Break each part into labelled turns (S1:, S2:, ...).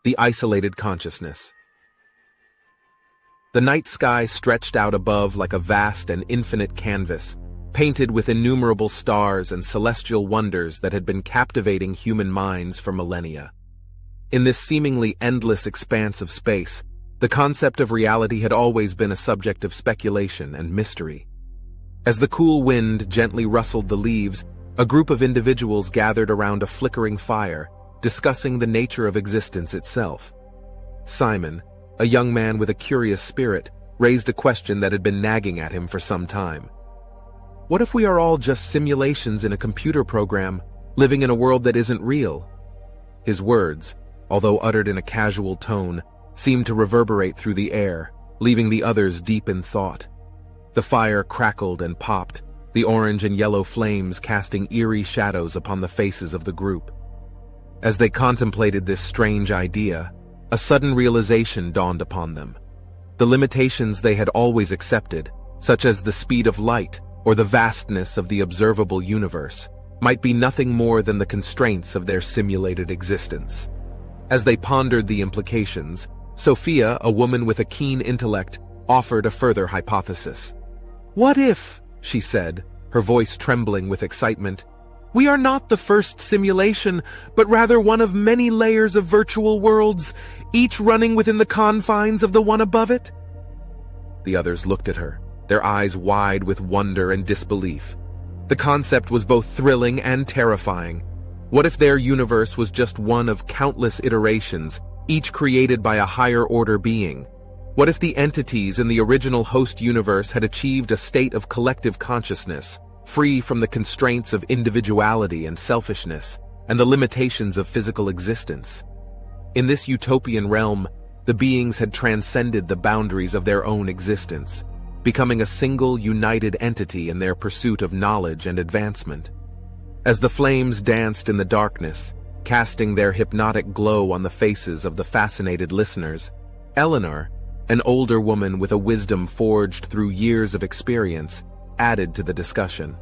S1: the isolated consciousness. The night sky stretched out above like a vast and infinite canvas, painted with innumerable stars and celestial wonders that had been captivating human minds for millennia. In this seemingly endless expanse of space, the concept of reality had always been a subject of speculation and mystery. As the cool wind gently rustled the leaves, a group of individuals gathered around a flickering fire, discussing the nature of existence itself. Simon, a young man with a curious spirit, raised a question that had been nagging at him for some time. What if we are all just simulations in a computer program, living in a world that isn't real? His words, although uttered in a casual tone, seemed to reverberate through the air, leaving the others deep in thought. The fire crackled and popped, the orange and yellow flames casting eerie shadows upon the faces of the group. As they contemplated this strange idea, a sudden realization dawned upon them. The limitations they had always accepted, such as the speed of light or the vastness of the observable universe, might be nothing more than the constraints of their simulated existence. As they pondered the implications, Sophia, a woman with a keen intellect, offered a further hypothesis. "What if," she said, her voice trembling with excitement, "we are not the first simulation, but rather one of many layers of virtual worlds, each running within the confines of the one above it?" The others looked at her, their eyes wide with wonder and disbelief. The concept was both thrilling and terrifying. What if their universe was just one of countless iterations, each created by a higher-order being? What if the entities in the original host universe had achieved a state of collective consciousness, free from the constraints of individuality and selfishness, and the limitations of physical existence? In this utopian realm, the beings had transcended the boundaries of their own existence, becoming a single, united entity in their pursuit of knowledge and advancement. As the flames danced in the darkness, casting their hypnotic glow on the faces of the fascinated listeners, Eleanor, an older woman with a wisdom forged through years of experience, added to the discussion.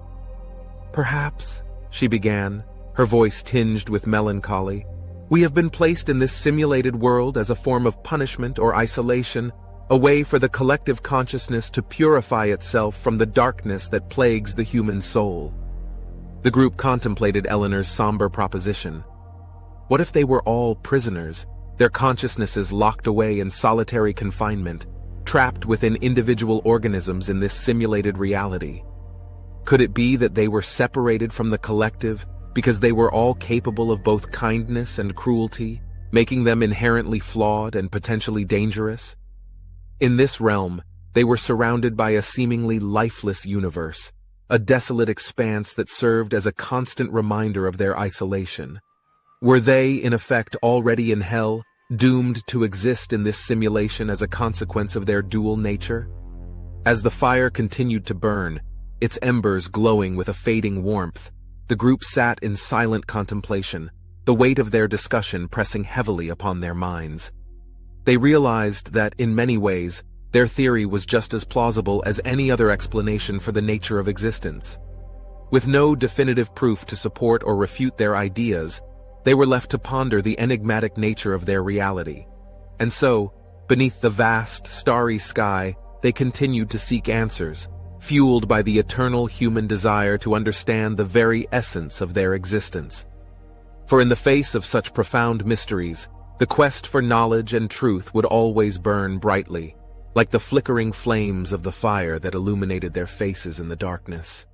S1: "Perhaps," she began, her voice tinged with melancholy, "we have been placed in this simulated world as a form of punishment or isolation, a way for the collective consciousness to purify itself from the darkness that plagues the human soul." The group contemplated Eleanor's somber proposition. What if they were all prisoners, their consciousnesses locked away in solitary confinement, trapped within individual organisms in this simulated reality? Could it be that they were separated from the collective because they were all capable of both kindness and cruelty, making them inherently flawed and potentially dangerous? In this realm, they were surrounded by a seemingly lifeless universe, a desolate expanse that served as a constant reminder of their isolation. Were they, in effect, already in hell, doomed to exist in this simulation as a consequence of their dual nature? As the fire continued to burn, its embers glowing with a fading warmth, the group sat in silent contemplation, the weight of their discussion pressing heavily upon their minds. They realized that, in many ways, their theory was just as plausible as any other explanation for the nature of existence. With no definitive proof to support or refute their ideas, they were left to ponder the enigmatic nature of their reality. And so, beneath the vast, starry sky, they continued to seek answers, fueled by the eternal human desire to understand the very essence of their existence. For in the face of such profound mysteries, the quest for knowledge and truth would always burn brightly, like the flickering flames of the fire that illuminated their faces in the darkness.